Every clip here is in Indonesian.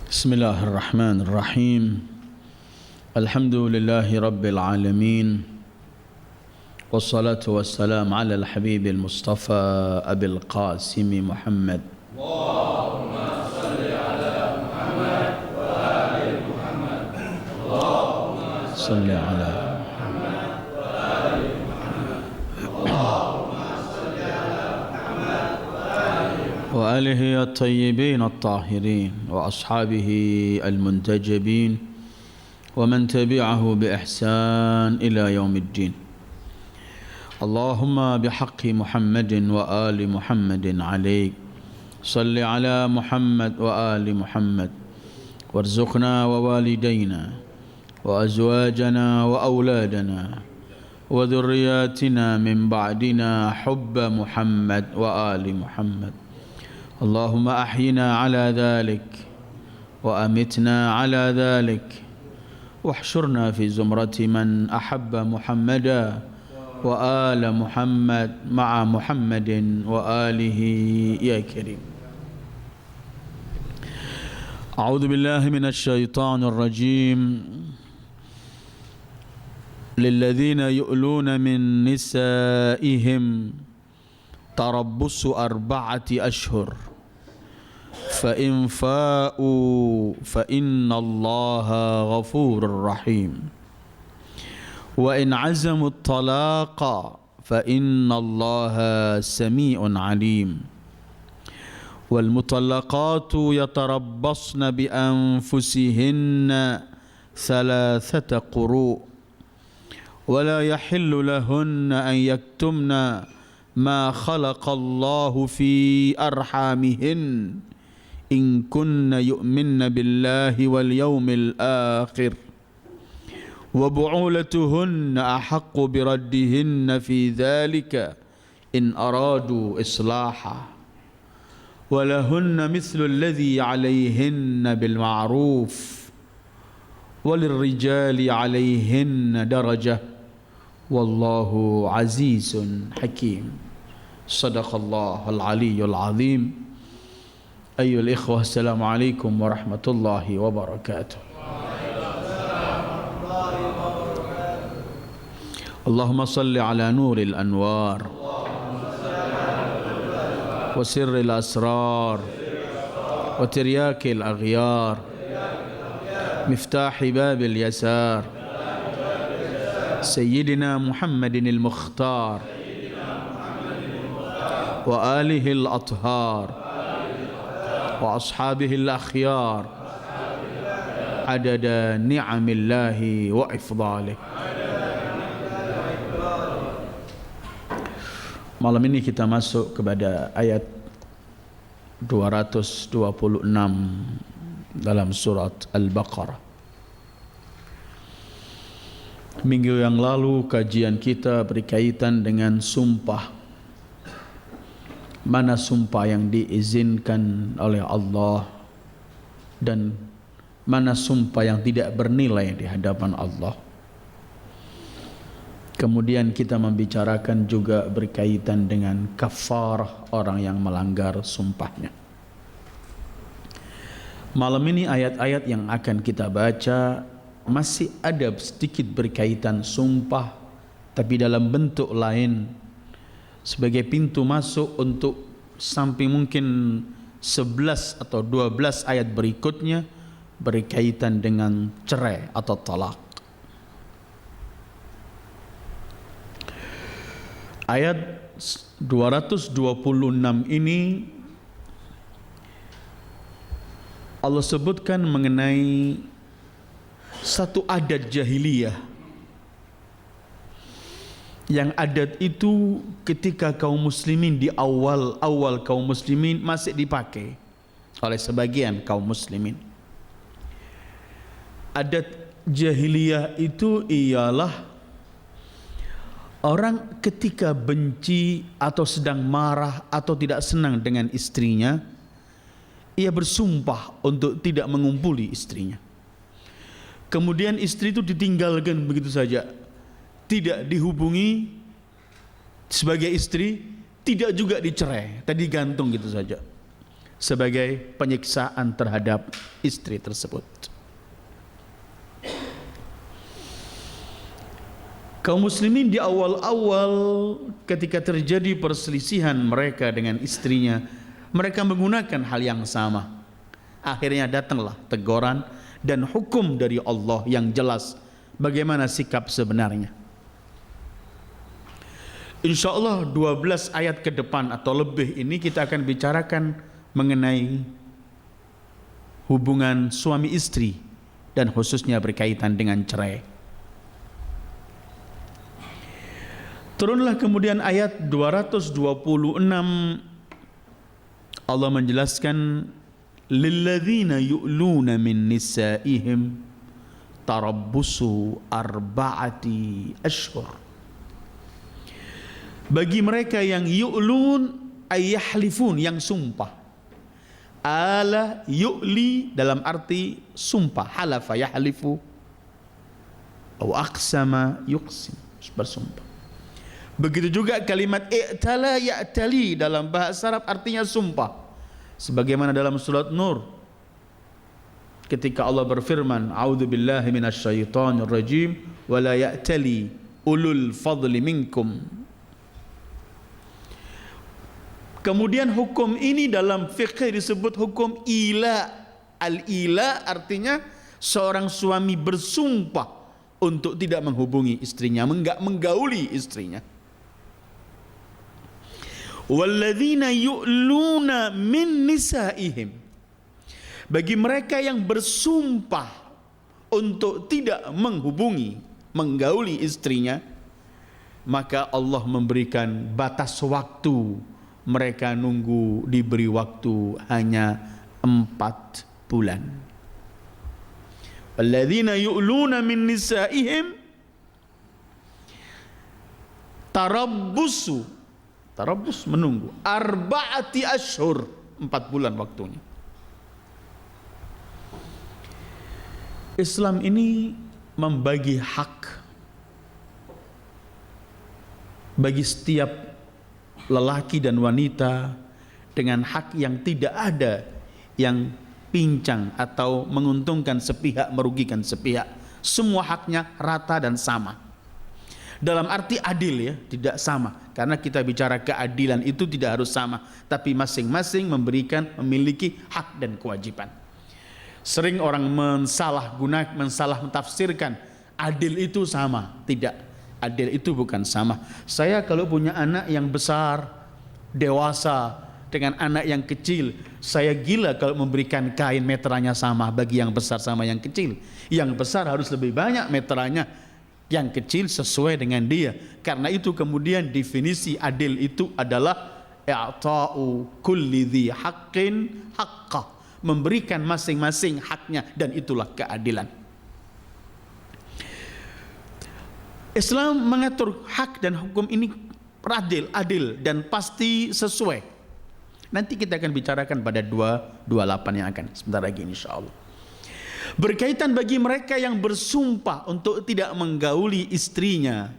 بسم الله الرحمن الرحيم الحمد لله رب العالمين والصلاة والسلام على الحبيب المصطفى أبي القاسم محمد اللهم صل على محمد وآل محمد اللهم صل على محمد وآل محمد اللهم صل على محمد وآل محمد وآله الطيبين الطاهرين وأصحابه المنتجبين ومن تبعه بإحسان إلى يوم الدين اللهم بحق محمد وآل محمد عليك صل على محمد وآل محمد وارزقنا ووالدينا وأزواجنا وأولادنا وذرياتنا من بعدنا حب محمد وآل محمد اللهم أحينا على ذلك وأمتنا على ذلك واحشرنا في زمرة من أحب محمدا وآل محمد مع محمد وآله يا كريم. أعوذ بالله من الشيطان الرجيم. للذين يؤلون من نسائهم تربص 4 أشهر فإن فاءوا فإن الله غفور رحيم وإن عزموا الطلاق فإن الله سميع عليم والمطلقات يتربصن بأنفسهن 3 قروء ولا يحل لهن أن يكتمن ما خلق الله في أرحامهن إن كن يؤمن بالله واليوم الآخر وبعولتهن أحق بردهن في ذلك إن أرادوا إصلاحا ولهن مثل الذي عليهن بالمعروف وللرجال عليهن درجة والله عزيز حكيم صدق الله العلي العظيم. أيها الإخوة السلام عليكم ورحمة الله وبركاته. اللهم صل على نور الأنوار وسر الأسرار وترياك الأغيار مفتاح باب اليسار سيدنا محمد المختار وآله الأطهار وأصحابه الأخيار عدد نعم الله وإفضاله. Malam ini kita masuk kepada ayat 226 dalam surat Al-Baqarah. Minggu yang lalu kajian kita berkaitan dengan sumpah. Mana sumpah yang diizinkan oleh Allah dan mana sumpah yang tidak bernilai di hadapan Allah. Kemudian kita membicarakan juga berkaitan dengan kafarah orang yang melanggar sumpahnya. Malam ini ayat-ayat yang akan kita baca masih ada sedikit berkaitan sumpah, tapi dalam bentuk lain sebagai pintu masuk untuk sampai mungkin 11 atau 12 ayat berikutnya berkaitan dengan cerai atau talak. Ayat 226 ini Allah sebutkan mengenai satu adat jahiliyah, yang adat itu ketika kaum muslimin di awal kaum muslimin masih dipakai oleh sebagian kaum muslimin. Adat jahiliyah itu ialah orang ketika benci atau sedang marah atau tidak senang dengan istrinya, ia bersumpah untuk tidak mengumpuli istrinya. Kemudian istri itu ditinggalkan begitu saja, tidak dihubungi sebagai istri, tidak juga dicerai, tadi gantung gitu saja. sebagai penyiksaan terhadap istri tersebut. Kaum muslimin di awal-awal ketika terjadi perselisihan mereka dengan istrinya, mereka menggunakan hal yang sama. Akhirnya datanglah teguran dan hukum dari Allah yang jelas bagaimana sikap sebenarnya. Insya Allah 12 ayat ke depan atau lebih ini kita akan bicarakan mengenai hubungan suami istri dan khususnya berkaitan dengan cerai. Turunlah kemudian ayat 226, Allah menjelaskan, lilladzina yu'luna min nisa'ihim tarabbusu arba'ati ashhur. Bagi mereka yang yu'lun ay yahlifun, yang sumpah. Ala yu'li dalam arti sumpah, halafa yahlifu atau aqsama yuqsim, bersumpah. Begitu juga kalimat i'tala ya'tali dalam bahasa Arab artinya sumpah. Sebagaimana dalam surat Nur ketika Allah berfirman, a'udzubillahi minasyaitonir rajim wa la ya'tali ulul fadli minkum. Kemudian hukum ini dalam fikih disebut hukum ila. Al-ila artinya seorang suami bersumpah untuk tidak menghubungi istrinya, menggauli istrinya. Walladzina yu'luna min nisa'ihim, bagi mereka yang bersumpah untuk tidak menghubungi, menggauli istrinya, maka Allah memberikan batas waktu. Mereka nunggu diberi waktu hanya 4 bulan. Walladzina yu'luna min nisa'ihim tarabbusu, tarabbus menunggu, arba'ati ashur, 4 bulan waktunya. Islam ini membagi hak bagi setiap lelaki dan wanita dengan hak yang tidak ada yang pincang atau menguntungkan sepihak, merugikan sepihak. Semua haknya rata dan sama. Dalam arti adil ya, tidak sama. Karena kita bicara keadilan itu tidak harus sama, tapi masing-masing memiliki hak dan kewajiban. Sering orang mensalah mentafsirkan adil itu sama. Tidak, adil itu bukan sama. Saya kalau punya anak yang besar, dewasa dengan anak yang kecil, saya gila kalau memberikan kain meterannya sama bagi yang besar sama yang kecil. Yang besar harus lebih banyak meterannya, yang kecil sesuai dengan dia. Karena itu kemudian definisi adil itu adalah i'ta'u kulli dzi haqqin haqqah, memberikan masing-masing haknya, dan itulah keadilan. Islam mengatur hak dan hukum ini adil dan pasti sesuai. Nanti kita akan bicarakan pada 228 yang akan sebentar lagi insyaallah. Berkaitan bagi mereka yang bersumpah untuk tidak menggauli istrinya,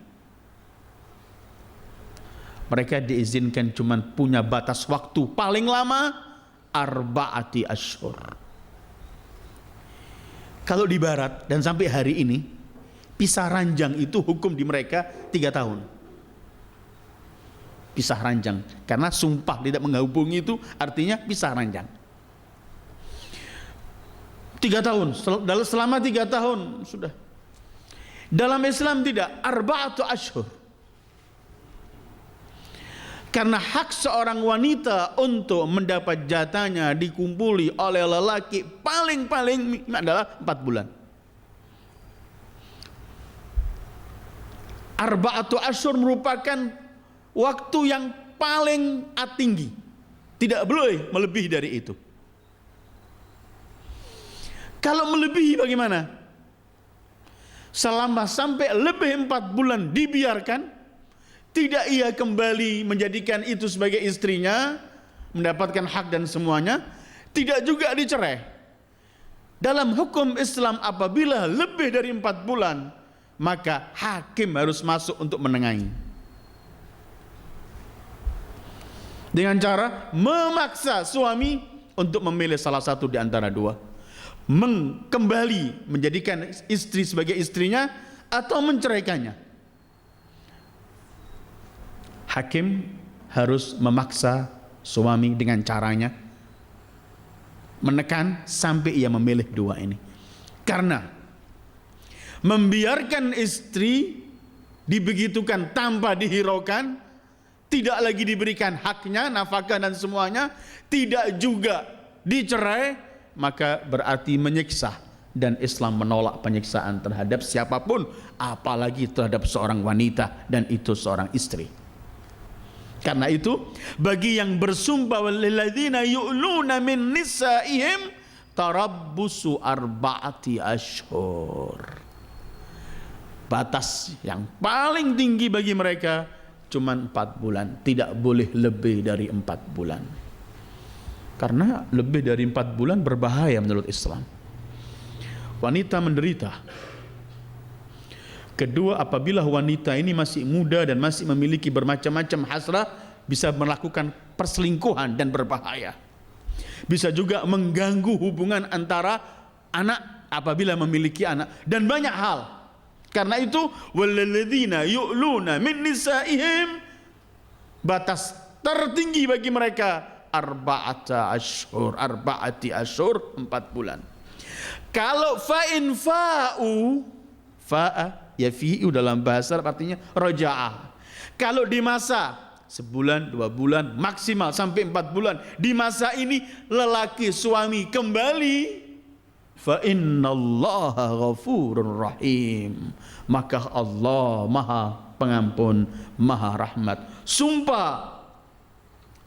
mereka diizinkan cuma punya batas waktu paling lama arba'ati ashur. Kalau di barat dan sampai hari ini, pisah ranjang itu hukum di mereka 3 tahun. Pisah ranjang, karena sumpah tidak menghubungi itu artinya pisah ranjang. 3 tahun, selama 3 tahun sudah. Dalam Islam tidak, arba'atu ashur. Karena hak seorang wanita untuk mendapat jatahnya dikumpuli oleh lelaki paling-paling adalah 4 bulan. Arba'atu ashur merupakan waktu yang paling tinggi. Tidak boleh melebihi dari itu. Kalau melebihi bagaimana? Selama sampai lebih 4 bulan dibiarkan, tidak ia kembali menjadikan itu sebagai istrinya, mendapatkan hak dan semuanya, tidak juga dicerai. Dalam hukum Islam apabila lebih dari 4 bulan, maka hakim harus masuk untuk menengahi. Dengan cara memaksa suami untuk memilih salah satu di antara dua, kembali menjadikan istri sebagai istrinya atau menceraikannya. Hakim harus memaksa suami dengan caranya, menekan sampai ia memilih dua ini. Karena membiarkan istri dibegitukan tanpa dihiraukan, tidak lagi diberikan haknya, nafkah dan semuanya, tidak juga dicerai, maka berarti menyiksa. Dan Islam menolak penyiksaan terhadap siapapun, apalagi terhadap seorang wanita, dan itu seorang istri. Karena itu, bagi yang bersumpah walilladzina yu'luna min nisaihim tarabbusu arba'ati ashhur. Batas yang paling tinggi bagi mereka cuma 4 bulan, tidak boleh lebih dari 4 bulan. Karena lebih dari 4 bulan berbahaya menurut Islam. Wanita menderita. Kedua, apabila wanita ini masih muda dan masih memiliki bermacam-macam hasrat, bisa melakukan perselingkuhan dan berbahaya. Bisa juga mengganggu hubungan antara anak apabila memiliki anak, dan banyak hal. Karena itu, walladzina yu'luna min nisaihim, batas tertinggi bagi mereka arba'ati ashur, 4 bulan. Kalau fa'in fa'u, fa'a yafi'u dalam bahasa artinya raja'ah. Kalau di masa sebulan, 2 bulan, maksimal sampai 4 bulan, di masa ini lelaki suami kembali, fa innallaha ghafurur rahim, maka Allah Maha Pengampun, Maha Rahmat. Sumpah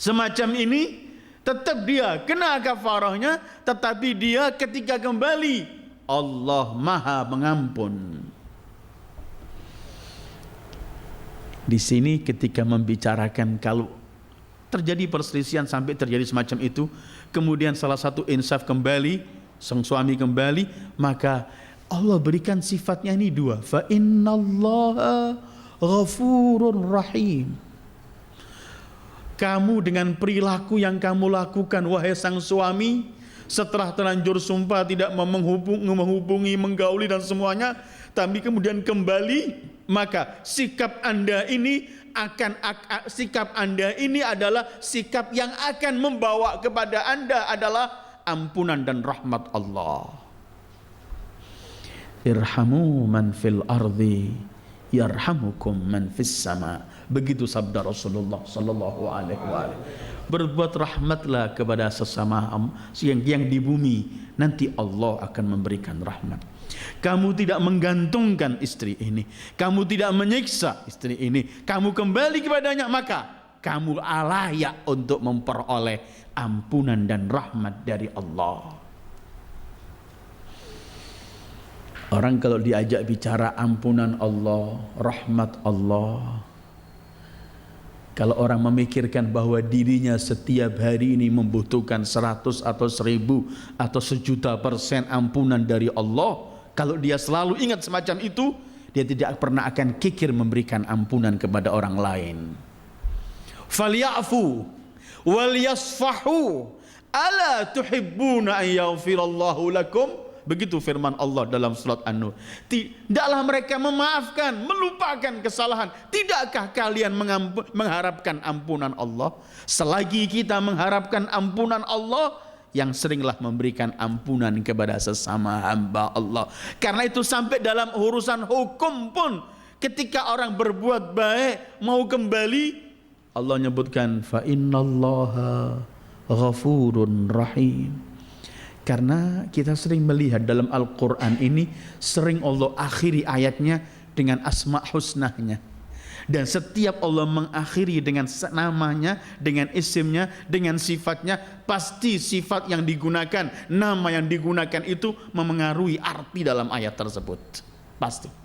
semacam ini tetap dia kena kafarahnya, tetapi dia ketika kembali Allah Maha Pengampun. Di sini ketika membicarakan kalau terjadi perselisihan sampai terjadi semacam itu, kemudian salah satu insaf kembali, sang suami kembali, maka Allah berikan sifatnya ini 2. Fa innallaha ghafurur rahim. Kamu dengan perilaku yang kamu lakukan wahai sang suami, setelah terlanjur sumpah tidak menghubungi, menggauli dan semuanya, tapi kemudian kembali, maka sikap Anda ini adalah sikap yang akan membawa kepada Anda adalah ampunan dan rahmat Allah. Irhamu man fil ardi yarhamukum man fis sama. Begitu sabda Rasulullah sallallahu alaihi wasallam. Berbuat rahmatlah kepada sesama yang di bumi, nanti Allah akan memberikan rahmat. Kamu tidak menggantungkan istri ini, kamu tidak menyiksa istri ini, kamu kembali kepadanya, maka kamu layak untuk memperoleh ampunan dan rahmat dari Allah. Orang kalau diajak bicara ampunan Allah, rahmat Allah, kalau orang memikirkan bahwa dirinya setiap hari ini membutuhkan 100 atau 1000 atau 1.000.000% ampunan dari Allah, kalau dia selalu ingat semacam itu, dia tidak pernah akan kikir memberikan ampunan kepada orang lain. Falyafu wal yasfahu ala tuhibbuna an yaghfirallahu lakum. Begitu firman Allah dalam surat An-Nur. Tidaklah mereka memaafkan, melupakan kesalahan. Tidakkah kalian mengharapkan ampunan Allah? Selagi kita mengharapkan ampunan Allah, yang seringlah memberikan ampunan kepada sesama hamba Allah. Karena itu sampai dalam urusan hukum pun, ketika orang berbuat baik mau kembali, Allah menyebutkan fa innallaha ghafurun rahim. Karena kita sering melihat dalam Al-Quran ini, sering Allah akhiri ayatnya dengan asma husnahnya. Dan setiap Allah mengakhiri dengan namanya, dengan isimnya, dengan sifatnya, pasti sifat yang digunakan, nama yang digunakan itu memengaruhi arti dalam ayat tersebut. Pasti.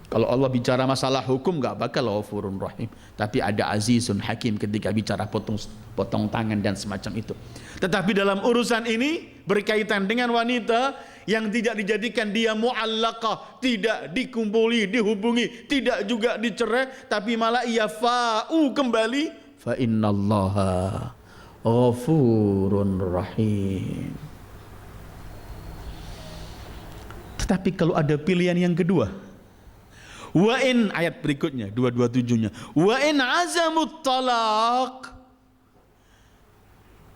Kalau Allah bicara masalah hukum gak bakal ghafurun rahim, tapi ada azizun hakim ketika bicara potong tangan dan semacam itu. Tetapi dalam urusan ini berkaitan dengan wanita yang tidak dijadikan dia mu'allaqah, tidak dikumpuli, dihubungi, tidak juga dicerai, tapi malah ia fa'u kembali, fa innallaha Ghafurun Rahim. Tetapi kalau ada pilihan yang kedua, wa in, ayat berikutnya 227-nya, wa in azamut talaq,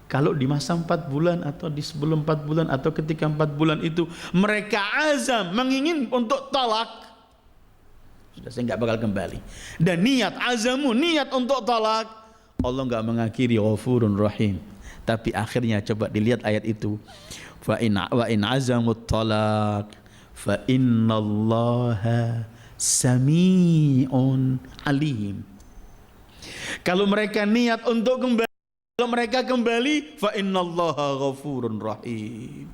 kalau di masa 4 bulan atau di sebelum 4 bulan atau ketika 4 bulan itu mereka azam mengingin untuk talak, sudah saya nggak bakal kembali, dan niat azamu, niat untuk talak, Allah nggak mengakhiri Ghafurun Rahim, tapi akhirnya coba dilihat ayat itu, wa in azamut talaq fa innallaha sami'un alim. Kalau mereka niat untuk kembali, kalau mereka kembali, fa innallaha ghafurun rahim.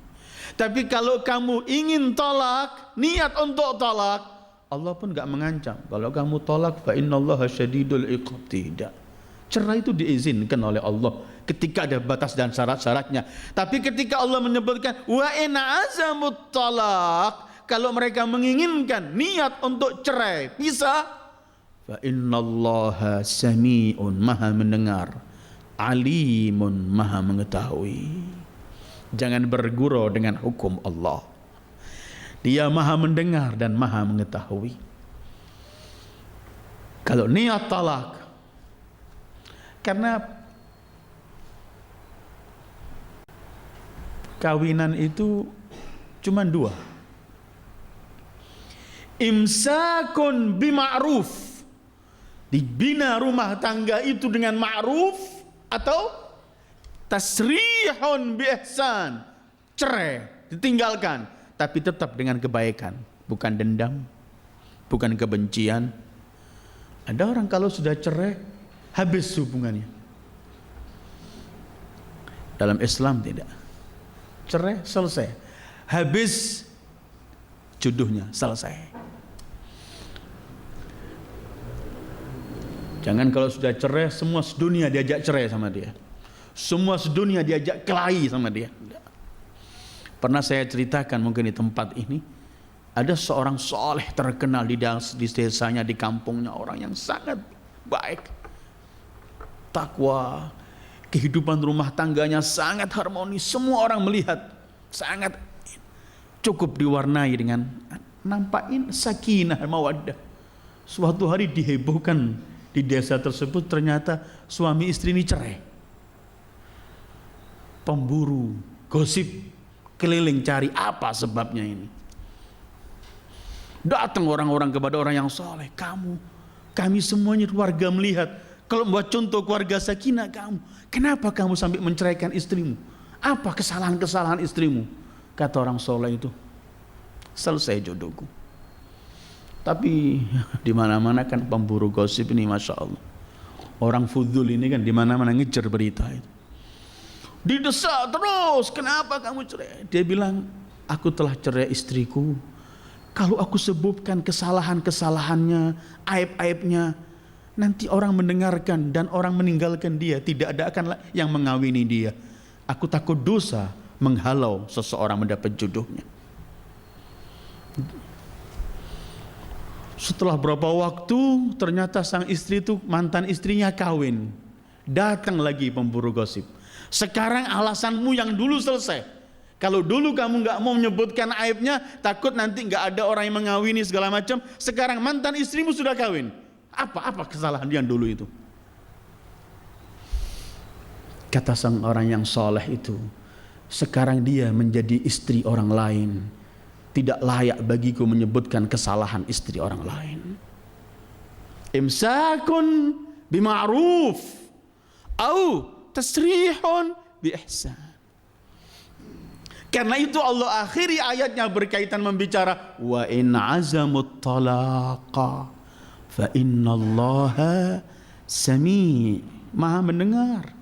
Tapi kalau kamu ingin tolak, niat untuk tolak, Allah pun enggak mengancam. Kalau kamu tolak, fa innallaha syadidul iqab. Tidak. Cerai itu diizinkan oleh Allah ketika ada batas dan syarat-syaratnya. Tapi ketika Allah menyebutkan wa in azamut talaq, kalau mereka menginginkan niat untuk cerai, bisa, fa innallaha sami'un, maha mendengar, alimun, maha mengetahui. Jangan bergurau dengan hukum Allah. Dia maha mendengar dan maha mengetahui. Kalau niat talak, karena kawinan itu cuma 2. Imsakun bima'ruf, dibina rumah tangga itu dengan ma'ruf, atau tasrihun bi ihsan, cerai, ditinggalkan, tapi tetap dengan kebaikan, bukan dendam, bukan kebencian. Ada orang kalau sudah cerai habis hubungannya. Dalam Islam tidak. Cerai selesai, habis jodohnya, selesai. Jangan kalau sudah cerai semua sedunia diajak cerai sama dia, semua sedunia diajak kelahi sama dia. Pernah saya ceritakan mungkin di tempat ini, ada seorang soleh terkenal di desanya, di kampungnya, orang yang sangat baik, takwa, kehidupan rumah tangganya sangat harmonis, semua orang melihat sangat cukup diwarnai dengan nampakin sakinah mawaddah. Suatu hari dihebohkan di desa tersebut, ternyata suami istri ini cerai. Pemburu gosip keliling cari apa sebabnya ini. Datang orang-orang kepada orang yang soleh, kami semuanya warga melihat, kalau buat contoh keluarga sakinah kamu, kenapa kamu sampai menceraikan istrimu? Apa kesalahan-kesalahan istrimu? Kata orang soleh itu, selesai jodohku. Tapi di mana-mana kan pemburu gosip ini, masya Allah. Orang fudul ini kan di mana-mana ngejar berita itu. Didesak terus, kenapa kamu cerai? Dia bilang, aku telah cerai istriku. Kalau aku sebutkan kesalahan-kesalahannya, aib-aibnya, nanti orang mendengarkan dan orang meninggalkan dia. Tidak ada akan yang mengawini dia. Aku takut dosa menghalau seseorang mendapat jodohnya. Setelah berapa waktu, ternyata sang istri itu, mantan istrinya kawin. Datang lagi pemburu gosip. Sekarang alasanmu yang dulu selesai. Kalau dulu kamu nggak mau menyebutkan aibnya, takut nanti nggak ada orang yang mengawini segala macam. Sekarang mantan istrimu sudah kawin. Apa kesalahan yang dulu itu? Kata sang orang yang soleh itu, sekarang dia menjadi istri orang lain. Tidak layak bagiku menyebutkan kesalahan istri orang lain. Imsakun bima'ruf au tasrihun bi ihsan. Karena itu Allah akhiri ayatnya berkaitan membicara wa in azamut talaqa fa innallaha sami', maha mendengar.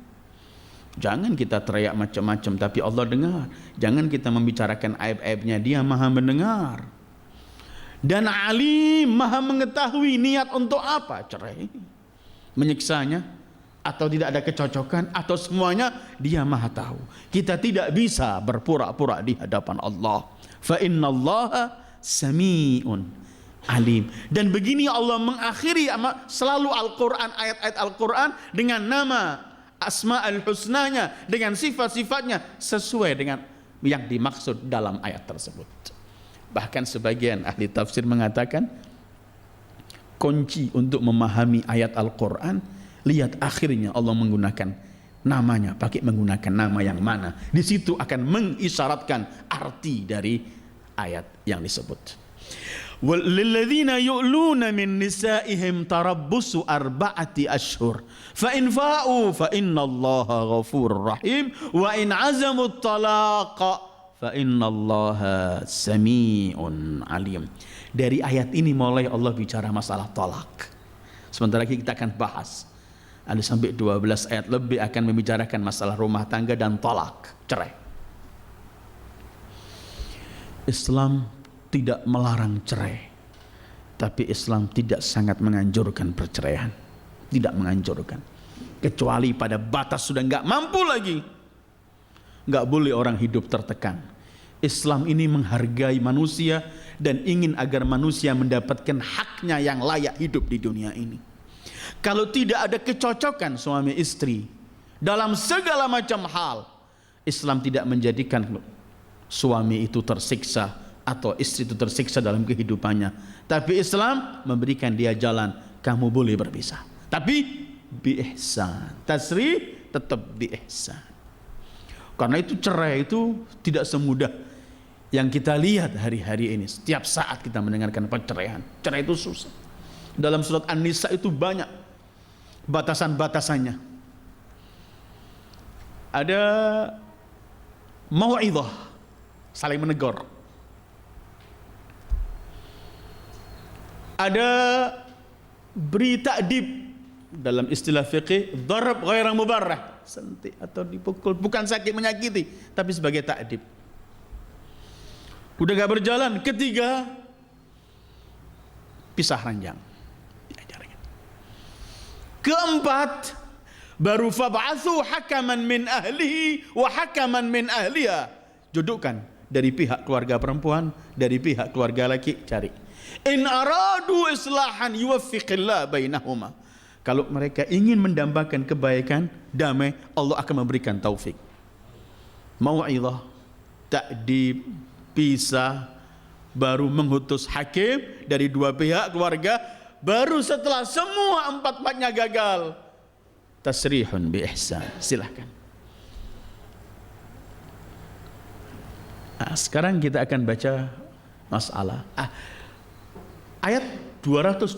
Jangan kita teriak macam-macam, tapi Allah dengar. Jangan kita membicarakan aib-aibnya, dia maha mendengar. Dan alim, maha mengetahui niat untuk apa cerai. Menyiksanya, atau tidak ada kecocokan, atau semuanya, dia maha tahu. Kita tidak bisa berpura-pura di hadapan Allah. Fa innallaha sami'un alim. Dan begini Allah mengakhiri selalu Al-Quran, ayat-ayat Al-Quran dengan nama asma'ul husnanya, dengan sifat-sifatnya sesuai dengan yang dimaksud dalam ayat tersebut. Bahkan sebagian ahli tafsir mengatakan kunci untuk memahami ayat Al-Quran, lihat akhirnya Allah menggunakan namanya, pakai menggunakan nama yang mana. Di situ akan mengisyaratkan arti dari ayat yang disebut. Walladzina yu'luna min nisa'ihim tarabbusu arba'ati ashhur fa in fa'u fa innallaha ghafurur rahim wa in azamu talaqa fa innallaha sami'un alim. Dari ayat ini mulai Allah bicara masalah talak. Sebentar lagi kita akan bahas. Ada sampai 12 ayat lebih akan membicarakan masalah rumah tangga dan talak, cerai. Islam tidak melarang cerai, tapi Islam tidak sangat menganjurkan perceraian. Tidak menganjurkan, kecuali pada batas sudah nggak mampu lagi. Nggak boleh orang hidup tertekan. Islam ini menghargai manusia dan ingin agar manusia mendapatkan haknya yang layak hidup di dunia ini. Kalau tidak ada kecocokan suami istri dalam segala macam hal, Islam tidak menjadikan suami itu tersiksa atau istri itu tersiksa dalam kehidupannya. Tapi Islam memberikan dia jalan, kamu boleh berpisah, tapi bi ihsan. Tasrih tetap bi ihsan. Karena itu cerai itu tidak semudah yang kita lihat hari-hari ini. Setiap saat kita mendengarkan perceraian. Cerai itu susah. Dalam surat An-Nisa itu banyak batasan-batasannya. Ada mau'idhah, saling menegur. Ada beri ta'dib, dalam istilah fikih darab ghaira mubarrah, sentik atau dipukul, bukan sakit menyakiti tapi sebagai ta'dib. Udah gak berjalan, ketiga pisah ranjang. Keempat baru fab'atsu hakaman min ahlihi wa hakaman min ahliha. Jodohkan dari pihak keluarga perempuan, dari pihak keluarga laki, cari. In aradu islahan yuwaffiqillah bainahuma. Kalau mereka ingin mendambakan kebaikan, damai, Allah akan memberikan taufik. Mau'izah, ta'dib, pisah, baru mengutus hakim dari dua pihak keluarga, baru setelah semua empat-empatnya gagal, tasrihun bi ihsan. Silahkan. Sekarang kita akan baca masalah ayat 228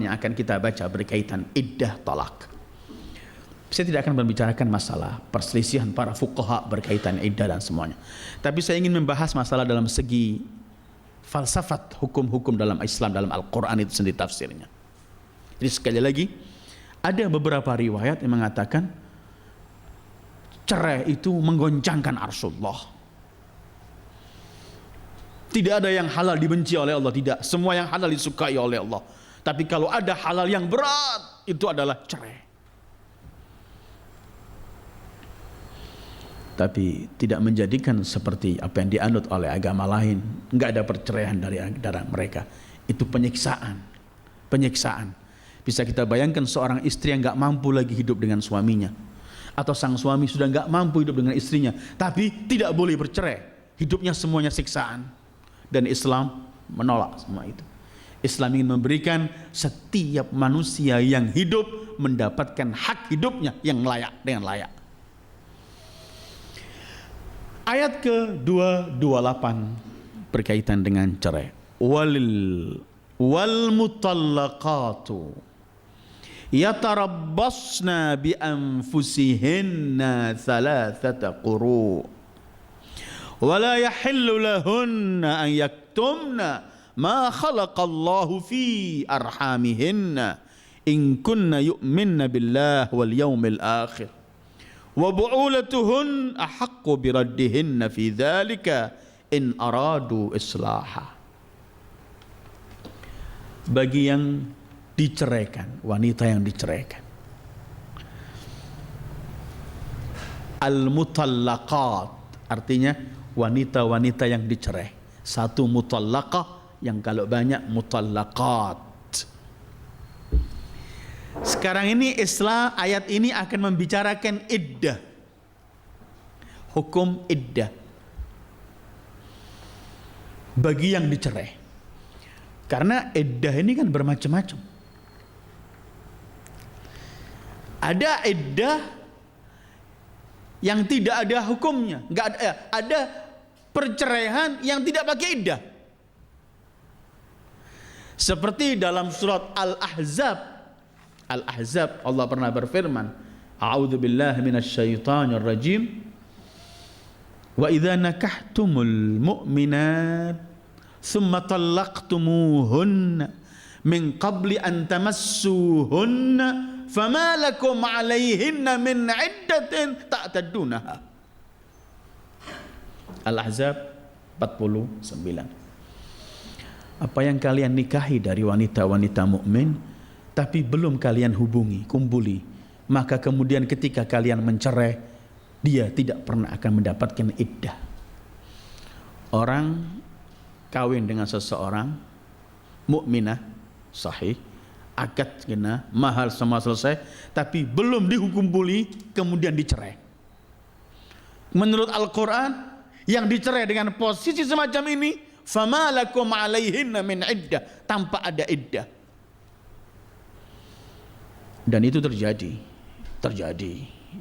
yang akan kita baca berkaitan iddah talak. Saya tidak akan membicarakan masalah perselisihan para fuqaha berkaitan iddah dan semuanya. Tapi saya ingin membahas masalah dalam segi falsafat hukum-hukum dalam Islam, dalam Al-Quran itu sendiri tafsirnya. Jadi sekali lagi, ada beberapa riwayat yang mengatakan cerai itu menggoncangkan arsyullah. Tidak ada yang halal dibenci oleh Allah, tidak. Semua yang halal disukai oleh Allah. Tapi kalau ada halal yang berat, itu adalah cerai. Tapi tidak menjadikan seperti apa yang dianut oleh agama lain. Enggak ada perceraian dari mereka. Itu penyiksaan. Penyiksaan. Bisa kita bayangkan seorang istri yang enggak mampu lagi hidup dengan suaminya. Atau sang suami sudah enggak mampu hidup dengan istrinya. Tapi tidak boleh bercerai. Hidupnya semuanya siksaan. Dan Islam menolak semua itu. Islam ingin memberikan setiap manusia yang hidup mendapatkan hak hidupnya yang layak, dengan layak. Ayat ke-228 berkaitan dengan cerai. Wal mutallaqatu yatarabbasna bi anfusihinna thalathata quru' ولا يحل لهن أن يكتمن ما خلق الله في أرحامهن إن كن يؤمن بالله واليوم الآخر وبعولتهن أحق بردهن في ذلك إن أرادوا إصلاحا. Bagi yang diceraikan, wanita yang diceraikan, al-mutallaqat artinya wanita-wanita yang dicerai. Satu mutallaqah, yang kalau banyak mutallaqat. Sekarang ini Islam ayat ini akan membicarakan iddah. Hukum iddah bagi yang dicerai. Karena iddah ini kan bermacam-macam. Ada iddah yang tidak ada hukumnya, enggak ada, ada perceraian yang tidak pakai iddah. Seperti dalam surat Al-Ahzab. Al-Ahzab Allah pernah berfirman, A'udzubillahi minasyaitonir rajim. Wa idza nakahtumul mu'minat thumma talaqtumuhunna min qabli an tamassuhunna fama lakum 'alayhinna min 'iddatin ta'taddunaha. Al-Ahzab 49. Apa yang kalian nikahi dari wanita-wanita mukmin tapi belum kalian hubungi, kumpuli, maka kemudian ketika kalian mencerai, dia tidak pernah akan mendapatkan iddah. Orang kawin dengan seseorang mukminah sahih, akad kena, mahar semua selesai, tapi belum dikumpuli, kemudian dicerai. Menurut Al-Quran, yang dicerai dengan posisi semacam ini, fama lakum 'alaihinna min iddah, tanpa ada iddah. Dan itu terjadi.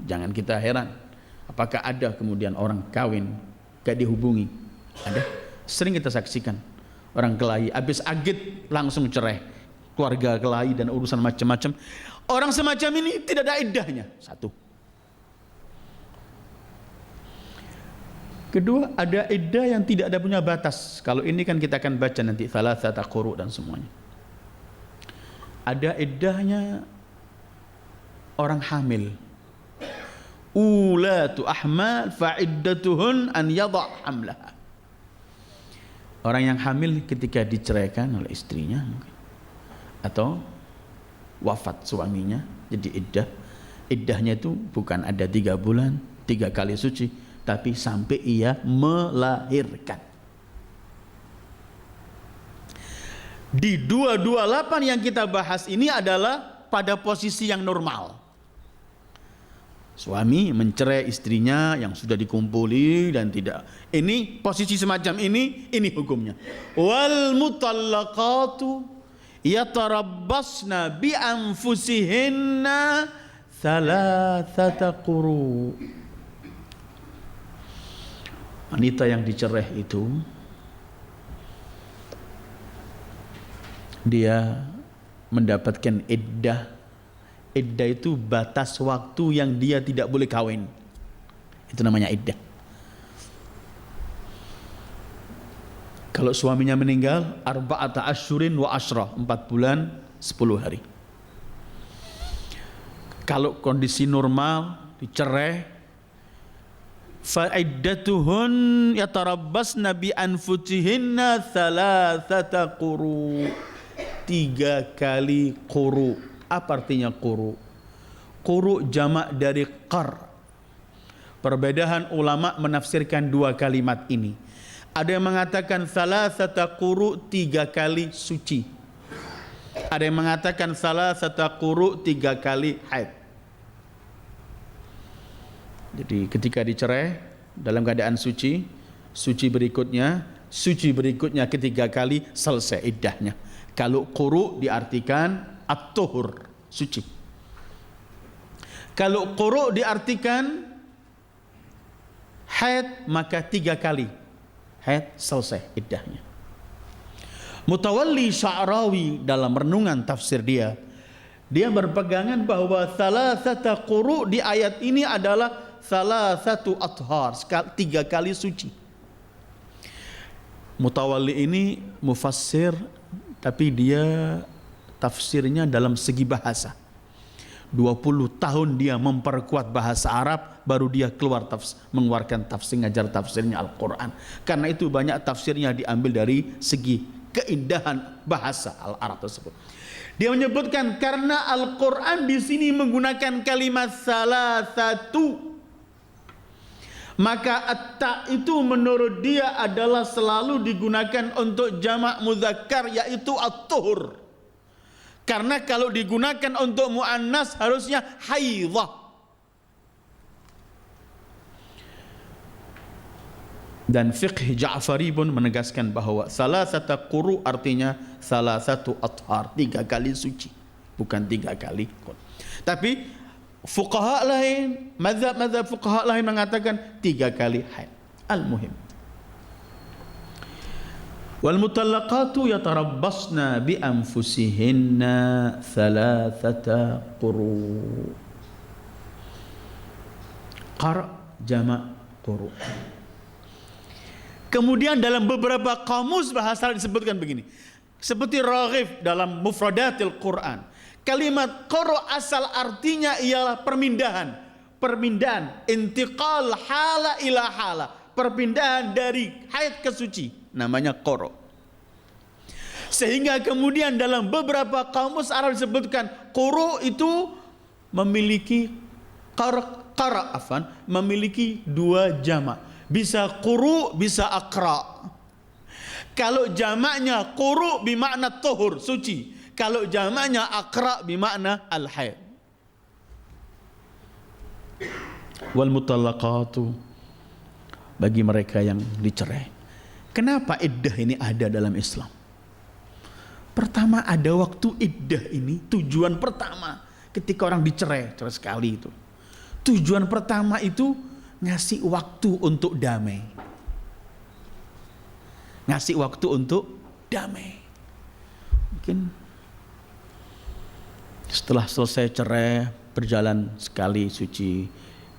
Jangan kita heran. Apakah ada kemudian orang kawin gak dihubungi? Ada. Sering kita saksikan. Orang kelahi, habis agit langsung cerai. Keluarga kelahi dan urusan macam-macam. Orang semacam ini tidak ada iddahnya. Satu. Kedua, ada iddah yang tidak ada punya batas. Kalau ini kan kita akan baca nanti thalathata quru dan semuanya. Ada iddahnya orang hamil. Ulatu ahmal fa'iddatuhun an yadha' hamlaha. Orang yang hamil ketika diceraikan oleh istrinya mungkin, atau wafat suaminya, jadi iddah. Iddahnya itu bukan ada 3 bulan 3 kali suci, tapi sampai ia melahirkan. Di 228 yang kita bahas ini adalah pada posisi yang normal. Suami mencerai istrinya yang sudah dikumpuli dan tidak. Ini posisi semacam ini hukumnya. Wal mutallaqatu yatarabbasna bi anfusihinna thalathata quru. Wanita yang dicerai itu dia mendapatkan iddah. Iddah itu batas waktu yang dia tidak boleh kawin. Itu namanya iddah. Kalau suaminya meninggal, arba'ata asyurin wa asyrah, 4 bulan 10 hari. Kalau kondisi normal, dicerai, fa'iddatuhun yatarabbasna bi anfusihinna thalathata quru. 3 kali quru. Apa artinya quru? Quru jamak dari qar. Perbedaan ulama menafsirkan 2 kalimat ini. Ada yang mengatakan thalathata quru 3 kali suci. Ada yang mengatakan thalathata quru 3 kali haid. Jadi ketika dicerai dalam keadaan suci, suci berikutnya ketiga kali selesai iddahnya. Kalau quru diartikan at-tuhur, suci. Kalau quru diartikan haid, maka 3 kali haid selesai iddahnya. Mutawalli Sya'rawi dalam renungan tafsir dia berpegangan bahwa thalathata quru di ayat ini adalah thalathatu athhar, 3 kali suci. Mutawalli ini mufassir, tapi dia tafsirnya dalam segi bahasa. 20 tahun dia memperkuat bahasa Arab, baru dia mengeluarkan tafsir, ngajar tafsirnya Al-Quran. Karena itu banyak tafsirnya diambil dari segi keindahan bahasa Al-Arab tersebut. Dia menyebutkan karena Al-Quran di sini menggunakan kalimat salah satu, maka at-ta itu menurut dia adalah selalu digunakan untuk jamak mudzakkar, yaitu at-tuhur. Karena kalau digunakan untuk muannas harusnya haidhah. Dan fiqh Ja'fari pun menegaskan bahwa salasata quru artinya salah satu athar, 3 kali suci, bukan 3 kali qur. Tapi fuqaha lain, mazhab fuqaha lain mengatakan 3 kali haid. Al-muhim. Wal mutallaqatu yatarabbasna bi anfusihinna thalathata quru. Qara jamak quru. Kemudian dalam beberapa kamus bahasa disebutkan begini. Seperti Raghib dalam Mufradatil Quran. Kalimat qara asal artinya ialah permindahan. Permindahan, intiqal hala ila hala. Perpindahan dari haid ke suci, namanya qara. Sehingga kemudian dalam beberapa kamus Arab disebutkan quru itu memiliki memiliki 2 jamak. Bisa quru, bisa aqra. Kalau jamaknya quru bermakna tuhur, suci. Kalau jamaknya aqra bermakna al-haid. Wal mutallaqatu, bagi mereka yang dicerai. Kenapa iddah ini ada dalam Islam? Pertama, ada waktu iddah ini, tujuan pertama ketika orang dicerai, cerai sekali itu. Tujuan pertama itu ngasih waktu untuk damai. Ngasih waktu untuk damai. Mungkin setelah selesai cerai, berjalan sekali suci,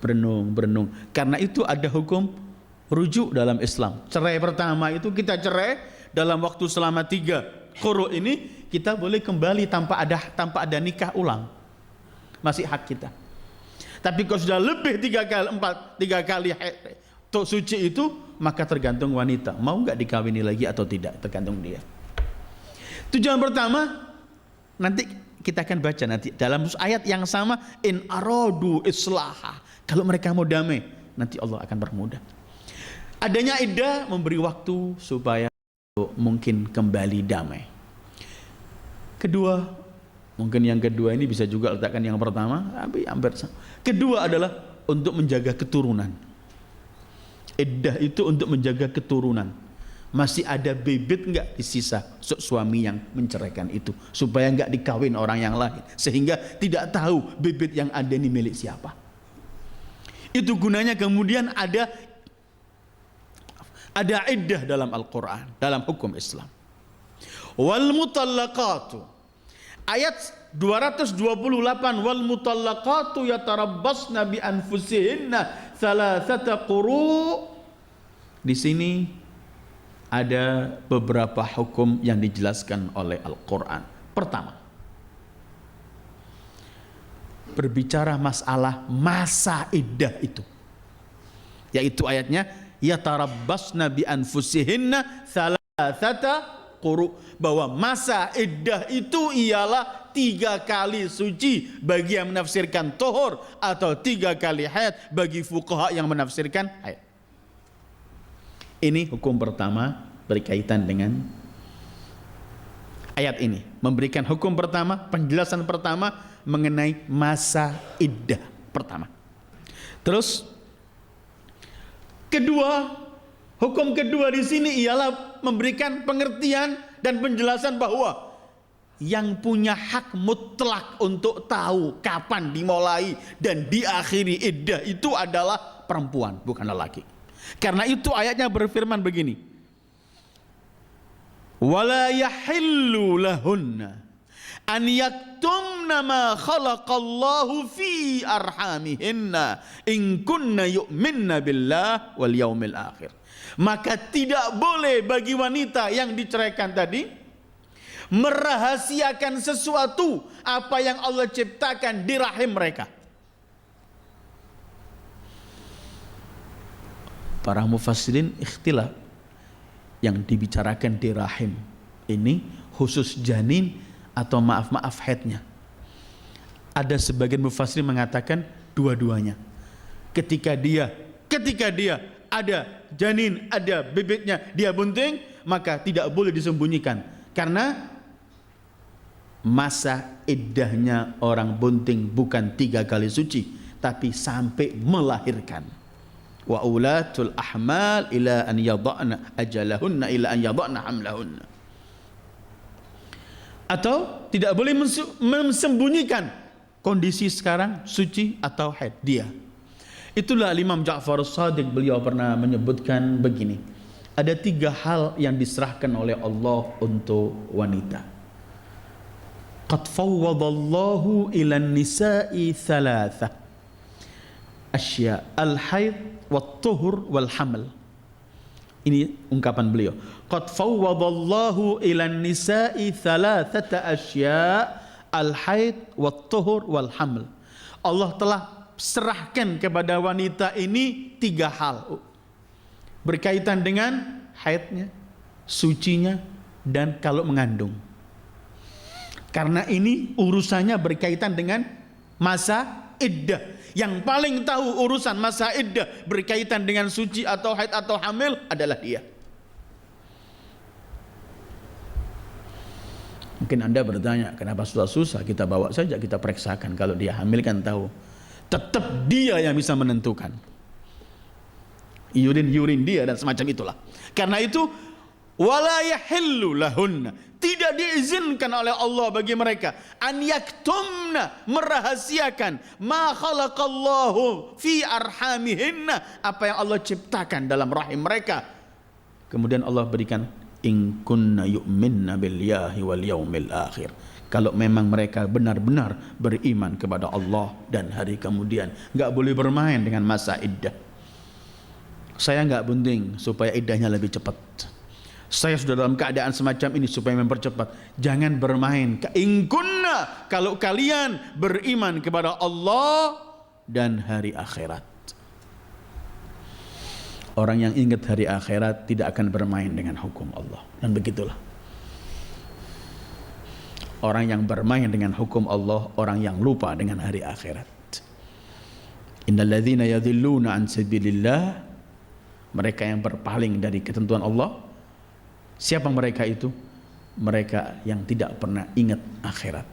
berenung. Karena itu ada hukum rujuk dalam Islam. Cerai pertama itu kita cerai dalam waktu selama 3 quru ini, kita boleh kembali tanpa ada nikah ulang. Masih hak kita. Tapi kalau sudah lebih 3 kali suci itu, maka tergantung wanita mau nggak dikawini lagi atau tidak, tergantung dia. Tujuan pertama nanti kita akan baca nanti dalam ayat yang sama, in aradu islaha, kalau mereka mau damai nanti Allah akan bermudah. Adanya iddah memberi waktu supaya mungkin kembali damai. Kedua, mungkin yang kedua ini bisa juga letakkan yang pertama, tapi hampir sama. Kedua adalah untuk menjaga keturunan. Iddah itu untuk menjaga keturunan. Masih ada bibit enggak di sisa suami yang menceraikan itu, supaya enggak dikawin orang yang lain, sehingga tidak tahu bibit yang ada ini milik siapa. Itu gunanya kemudian ada iddah dalam Al-Quran, dalam hukum Islam. Wal mutallaqatu, ayat 228, wal mutallaqatu yatarabbasna bi anfusihinna thalathata quru. Di sini ada beberapa hukum yang dijelaskan oleh Al-Quran. Pertama, berbicara masalah masa iddah itu, yaitu ayatnya yatarabbasna bi anfusihinna thalathata quru, bahwa masa iddah itu ialah 3 kali suci bagi yang menafsirkan tuhur, atau 3 kali haid bagi fuqaha yang menafsirkan haid. Ini hukum pertama berkaitan dengan ayat ini, memberikan hukum pertama, penjelasan pertama mengenai masa iddah pertama. Terus kedua, hukum kedua di sini ialah memberikan pengertian dan penjelasan bahwa yang punya hak mutlak untuk tahu kapan dimulai dan diakhiri iddah itu adalah perempuan, bukan lelaki. Karena itu ayatnya berfirman begini, wala yahillu lahunna an yaktumna ma khalaqallahu fi arhamihinna in kunna yu'minna billah wal yaumil akhir. Maka tidak boleh bagi wanita yang diceraikan tadi merahasiakan sesuatu apa yang Allah ciptakan di rahim mereka. Para mufassirin ikhtilaf, yang dibicarakan di rahim ini khusus janin atau maaf haidnya. Ada sebagian mufassirin mengatakan dua-duanya. Ketika dia ada janin, ada bibitnya, dia bunting, maka tidak boleh disembunyikan, karena masa iddahnya orang bunting bukan 3 kali suci, tapi sampai melahirkan. Wa ulatul ahmal ila an yadhana ajalahunna ila an yadhana hamlahunna. Atau tidak boleh mensembunyikan kondisi sekarang suci atau haid dia. Itulah Imam Ja'far As-Shadiq, beliau pernah menyebutkan begini. Ada 3 hal yang diserahkan oleh Allah untuk wanita. Qad fawwadallahu ilan nisa'i thalatha asya al-haid wat-tuhur wal-haml. Ini ungkapan beliau. Qad fawwadallahu ilan nisa'i thalathata asya al-haid wat-tuhur wal-haml. Allah telah serahkan kepada wanita ini 3 hal berkaitan dengan haidnya, sucinya, dan kalau mengandung. Karena ini urusannya berkaitan dengan masa iddah. Yang paling tahu urusan masa iddah berkaitan dengan suci atau haid atau hamil adalah dia. Mungkin Anda bertanya, kenapa susah-susah, kita bawa saja, kita periksakan. Kalau dia hamil kan tahu. Tetap dia yang bisa menentukan. Urin dia dan semacam itulah. Karena itu wala yahillu lahunna, tidak diizinkan oleh Allah bagi mereka an yaktumna, merahasiakan ma khalaqallahu fi arhamihinna, apa yang Allah ciptakan dalam rahim mereka. Kemudian Allah berikan in kunna yu'minna billahi wal yaumil akhir, kalau memang mereka benar-benar beriman kepada Allah dan hari kemudian. Enggak boleh bermain dengan masa iddah. Saya enggak bunting supaya iddahnya lebih cepat. Saya sudah dalam keadaan semacam ini supaya mempercepat. Jangan bermain. In kunna, kalau kalian beriman kepada Allah dan hari akhirat. Orang yang ingat hari akhirat tidak akan bermain dengan hukum Allah. Dan begitulah. Orang yang bermain dengan hukum Allah, orang yang lupa dengan hari akhirat. Innal ladzina yadhilluna an sabilillah, mereka yang berpaling dari ketentuan Allah. Siapa mereka itu? Mereka yang tidak pernah ingat akhirat,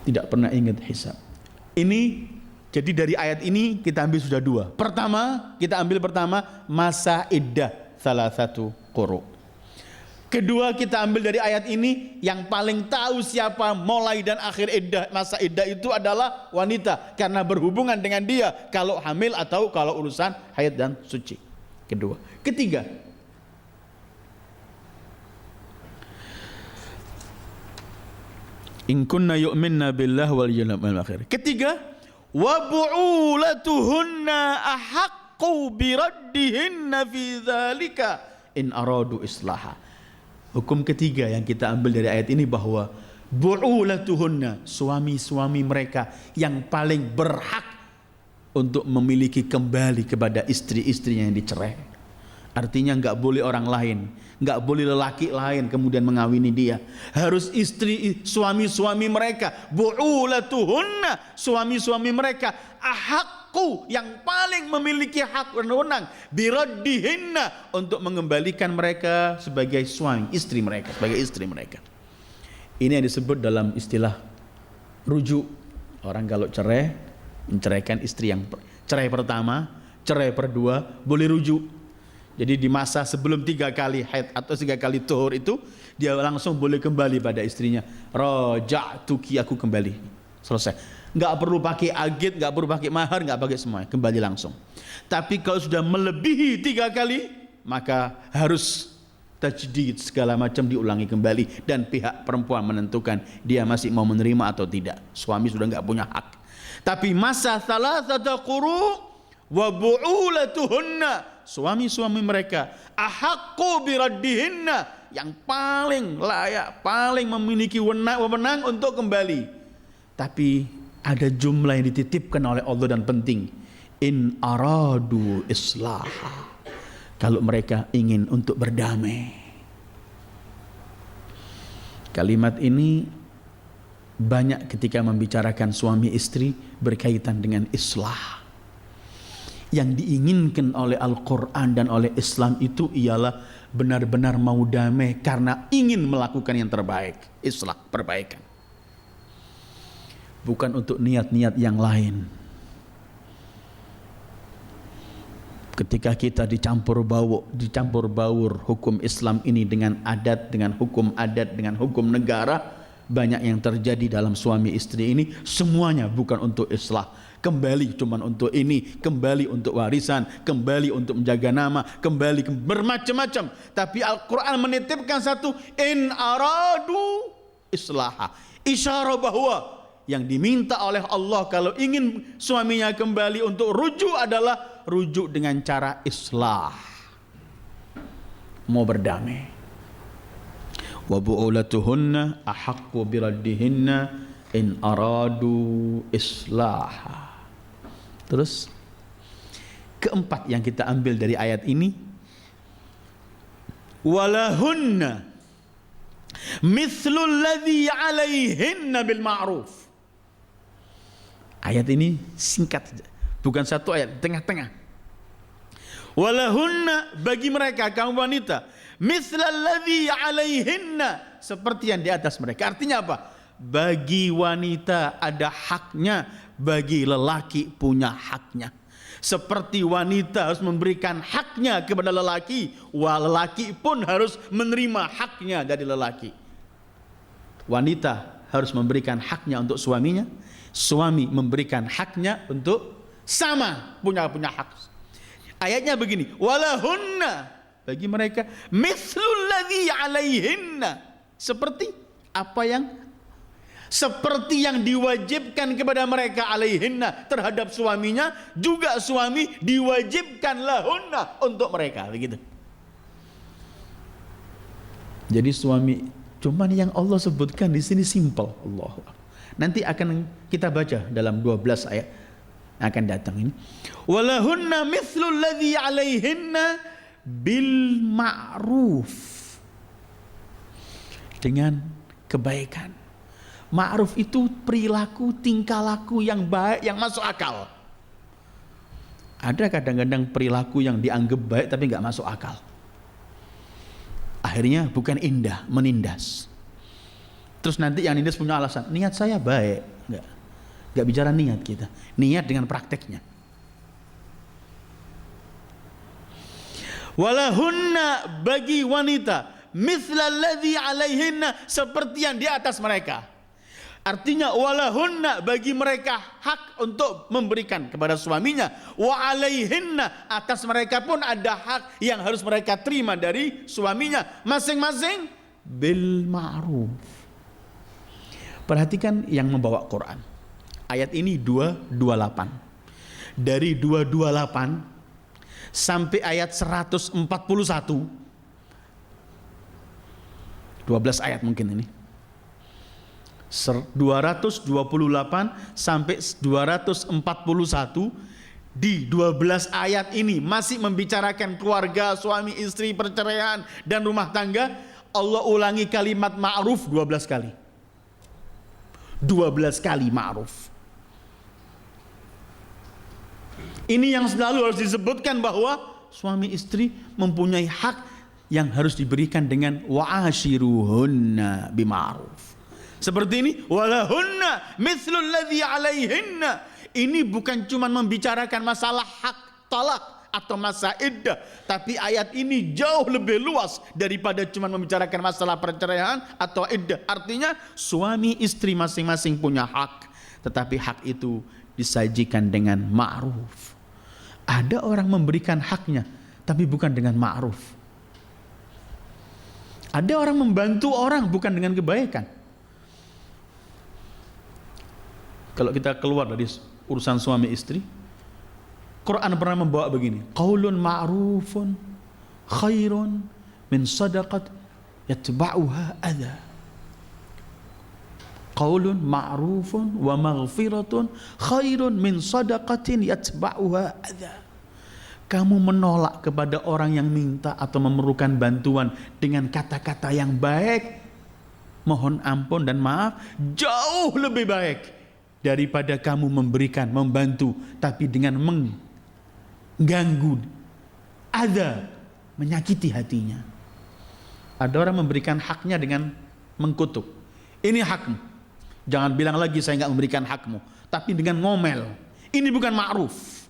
tidak pernah ingat hisab. Ini jadi dari ayat ini kita ambil sudah 2. Pertama, kita ambil masa iddah salah satu quru. Kedua, kita ambil dari ayat ini yang paling tahu siapa mulai dan akhir iddah, masa iddah itu adalah wanita, karena berhubungan dengan dia kalau hamil atau kalau urusan haid dan suci. Kedua. Ketiga, in kunna yu'minna billah wal yawmil akhir. Ketiga, wa bu'ulatuhunna ahaqqu biraddihinna fi dzalika in aradu islaha. Hukum ketiga yang kita ambil dari ayat ini bahwa bu'ulatuhunna, suami-suami mereka yang paling berhak untuk memiliki kembali kepada istri-istrinya yang dicerai. Artinya enggak boleh orang lain, enggak boleh lelaki lain kemudian mengawini dia. Harus istri, suami-suami mereka, bu'ulatuhunna, suami-suami mereka, ahakku, yang paling memiliki hak dan wewenang, biraddihinna, untuk mengembalikan mereka sebagai suami, istri mereka, sebagai istri mereka. Ini yang disebut dalam istilah rujuk. Orang kalau cerai, menceraikan istri yang cerai pertama, cerai kedua, boleh rujuk. Jadi di masa sebelum 3 kali haid atau 3 kali tuhur itu, dia langsung boleh kembali pada istrinya. Raja'tuki, aku kembali. Selesai. Enggak perlu pakai agit, enggak perlu pakai mahar, enggak pakai semuanya, kembali langsung. Tapi kalau sudah melebihi 3 kali, maka harus tajdid, segala macam diulangi kembali, dan pihak perempuan menentukan dia masih mau menerima atau tidak. Suami sudah enggak punya hak. Tapi masa thalathata quru wa bu'ulatuhunna, suami-suami mereka, ahaqqu biraddihinna, yang paling layak, paling memiliki wewenang untuk kembali. Tapi ada jumlah yang dititipkan oleh Allah dan penting. In aradu islaha, kalau mereka ingin untuk berdamai. Kalimat ini banyak ketika membicarakan suami istri berkaitan dengan islah. Yang diinginkan oleh Al-Quran dan oleh Islam itu ialah benar-benar mau damai karena ingin melakukan yang terbaik, islah, perbaikan. Bukan untuk niat-niat yang lain. Ketika kita dicampur baur hukum Islam ini dengan adat, dengan hukum negara, banyak yang terjadi dalam suami istri ini, semuanya bukan untuk islah. Kembali cuman untuk ini, kembali untuk warisan, kembali untuk menjaga nama, kembali bermacam-macam. Tapi Al-Quran menitipkan satu, in aradu islaha. Isyarah bahwa yang diminta oleh Allah kalau ingin suaminya kembali untuk rujuk adalah rujuk dengan cara islah. Mau berdamai. Wa bu'ulatuhunna ahaqqu biraddihinna in aradu islaha. Terus keempat yang kita ambil dari ayat ini, walahunna mithlul ladzi 'alaihinna bil ma'ruf. Ayat ini singkat saja, bukan satu ayat, tengah-tengah. Walahunna, bagi mereka kaum wanita, mithlal ladzi 'alaihinna, seperti yang di atas mereka. Artinya apa? Bagi wanita ada haknya, bagi lelaki punya haknya. Seperti wanita harus memberikan haknya kepada lelaki, lelaki pun harus menerima haknya dari lelaki. Wanita harus memberikan haknya untuk suaminya, suami memberikan haknya untuk sama punya hak. Ayatnya begini, walahunna, bagi mereka mithlul ladzi 'alaihinna, seperti yang diwajibkan kepada mereka alaihinna terhadap suaminya, juga suami diwajibkan lahunna untuk mereka, begitu. Jadi suami, cuman yang Allah sebutkan di sini simple, Allah. Nanti akan kita baca dalam 12 ayat akan datang ini. Walahunna mithlul ladzi alaihinna bil ma'ruf, dengan kebaikan. Ma'ruf itu perilaku, tingkah laku yang baik, yang masuk akal. Ada kadang-kadang perilaku yang dianggap baik tapi nggak masuk akal. Akhirnya bukan indah, menindas. Terus nanti yang nindas punya alasan, niat saya baik. Nggak bicara niat kita, niat dengan prakteknya. Walahunna, bagi wanita, mithlal ladzi alaihinna, seperti yang di atas mereka. Artinya walahunna, bagi mereka hak untuk memberikan kepada suaminya, wa alaihinna, atas mereka pun ada hak yang harus mereka terima dari suaminya, masing-masing bil ma'ruf. Perhatikan yang membawa Quran. Ayat ini 228. Dari 228 sampai ayat 141. 12 ayat mungkin ini. 228 sampai 241, di 12 ayat ini masih membicarakan keluarga, suami istri, perceraian dan rumah tangga. Allah ulangi kalimat ma'ruf 12 kali. 12 kali ma'ruf. Ini yang selalu harus disebutkan, bahwa suami istri mempunyai hak yang harus diberikan dengan wa'ashiruhunna bima'ruf. Seperti ini, walahunna mithlul ladzi alaihinna. Ini bukan cuma membicarakan masalah hak talak atau masa iddah, tapi ayat ini jauh lebih luas daripada cuma membicarakan masalah perceraian atau iddah. Artinya suami istri masing-masing punya hak, tetapi hak itu disajikan dengan ma'ruf. Ada orang memberikan haknya tapi bukan dengan ma'ruf. Ada orang membantu orang bukan dengan kebaikan. Kalau kita keluar dari urusan suami istri, Quran pernah membawa begini, qaulun ma'rufun khairun min sadaqat yatba'uha adha. Qaulun ma'rufun wa maghfiratun khairun min sadaqatin yatba'uha adha. Kamu menolak kepada orang yang minta atau memerlukan bantuan dengan kata-kata yang baik, mohon ampun dan maaf, jauh lebih baik daripada kamu memberikan, membantu, tapi dengan ganggu, ada menyakiti hatinya. Ada orang memberikan haknya dengan mengkutuk. Ini hakmu. Jangan bilang lagi saya nggak memberikan hakmu, tapi dengan ngomel. Ini bukan ma'ruf.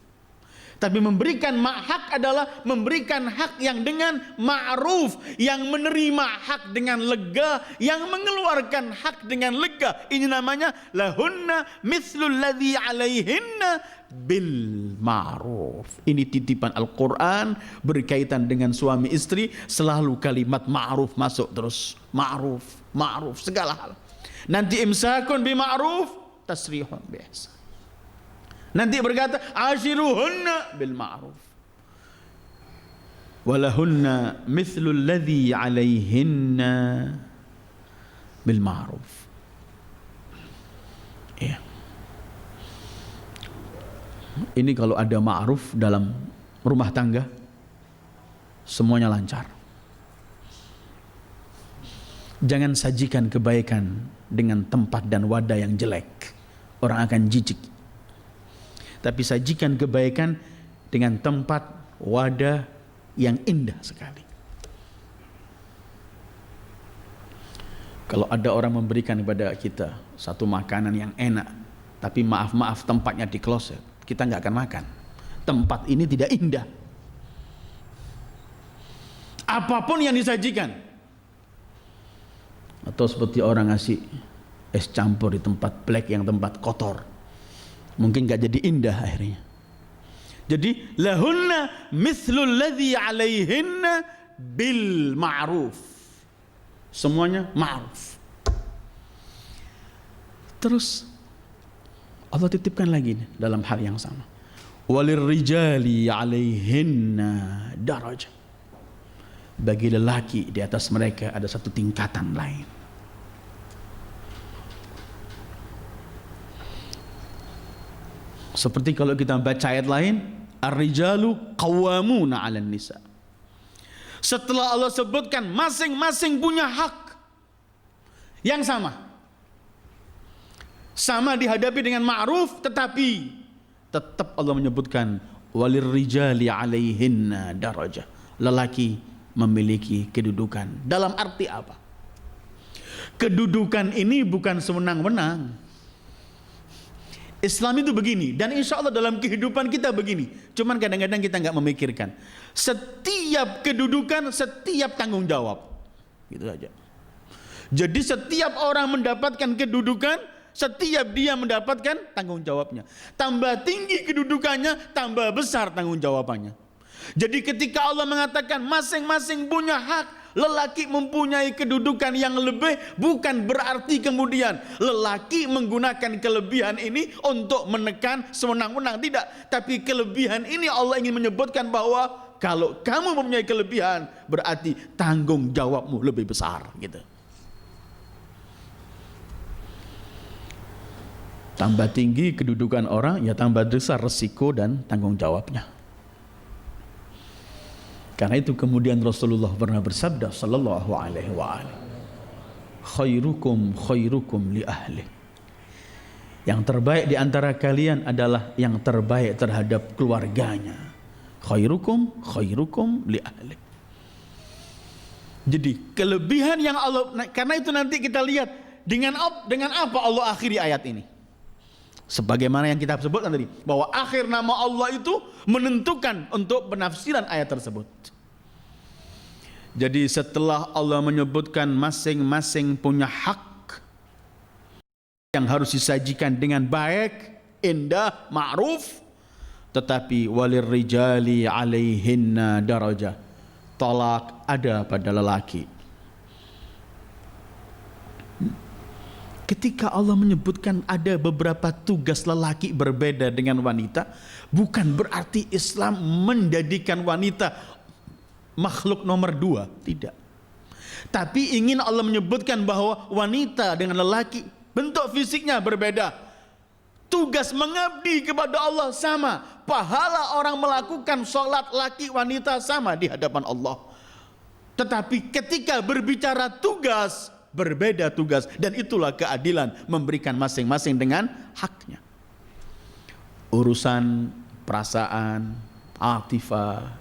Tapi memberikan hak adalah memberikan hak yang dengan ma'ruf, yang menerima hak dengan lega, yang mengeluarkan hak dengan lega. Ini namanya lahunna mithlul ladzi 'alaihinna bil ma'ruf. Ini titipan Al-Qur'an berkaitan dengan suami istri, selalu kalimat ma'ruf masuk terus. Ma'ruf, ma'ruf segala hal. Nanti imsakun bi ma'ruf, tasrihun bi ihsan. Nanti berkata ashiruhunna bil ma'ruf. Walahunna mithlul ladzi 'alaihinna bil ma'ruf. Ya. Ini kalau ada ma'ruf dalam rumah tangga, semuanya lancar. Jangan sajikan kebaikan dengan tempat dan wadah yang jelek. Orang akan jijik. Tapi sajikan kebaikan dengan tempat, wadah yang indah sekali. Kalau ada orang memberikan kepada kita satu makanan yang enak, tapi maaf tempatnya di kloset, kita nggak akan makan. Tempat ini tidak indah. Apapun yang disajikan. Atau seperti orang ngasih es campur di tempat black yang tempat kotor, mungkin gak jadi indah akhirnya. Jadi lahunna mithlul ladzi 'alaihinna bil ma'ruf. Semuanya ma'ruf. Terus Allah titipkan lagi dalam hal yang sama. Walirrijali 'alaihinna darajah. Bagi lelaki di atas mereka ada satu tingkatan lain. Seperti kalau kita baca ayat lain, ar-rijalu qawwamuna 'alan nisa. Setelah Allah sebutkan masing-masing punya hak yang sama. Sama dihadapi dengan ma'ruf, tetapi tetap Allah menyebutkan walirrijali 'alaihinna darajah. Lelaki memiliki kedudukan. Dalam arti apa? Kedudukan ini bukan sewenang-wenang. Islam itu begini, dan insya Allah dalam kehidupan kita begini. Cuman kadang-kadang kita nggak memikirkan. Setiap kedudukan, setiap tanggung jawab, gitu aja. Jadi setiap orang mendapatkan kedudukan, setiap dia mendapatkan tanggung jawabnya. Tambah tinggi kedudukannya, tambah besar tanggung jawabannya. Jadi ketika Allah mengatakan masing-masing punya hak, lelaki mempunyai kedudukan yang lebih, bukan berarti kemudian lelaki menggunakan kelebihan ini untuk menekan sewenang-wenang, tidak. Tapi kelebihan ini Allah ingin menyebutkan bahwa kalau kamu mempunyai kelebihan, berarti tanggung jawabmu lebih besar, gitu. Tambah tinggi kedudukan orang, ya tambah besar resiko dan tanggung jawabnya. Karena itu kemudian Rasulullah pernah bersabda sallallahu alaihi wa alihi, khairukum khairukum li ahli. Yang terbaik di antara kalian adalah yang terbaik terhadap keluarganya. Khairukum khairukum li ahli. Jadi kelebihan yang Allah, karena itu nanti kita lihat dengan apa Allah akhiri ayat ini. Sebagaimana yang kita sebutkan tadi, bahwa akhir nama Allah itu menentukan untuk penafsiran ayat tersebut. Jadi setelah Allah menyebutkan masing-masing punya hak yang harus disajikan dengan baik, indah, ma'ruf, tetapi walirrijali 'alaihinna darajah. Talak ada pada lelaki. Ketika Allah menyebutkan ada beberapa tugas lelaki berbeda dengan wanita, bukan berarti Islam menjadikan wanita makhluk nomor 2, tidak. Tapi ingin Allah menyebutkan bahwa wanita dengan lelaki bentuk fisiknya berbeda, tugas mengabdi kepada Allah sama, pahala orang melakukan sholat laki wanita sama di hadapan Allah. Tetapi ketika berbicara tugas, berbeda tugas, dan itulah keadilan, memberikan masing-masing dengan haknya. Urusan perasaan, atifah,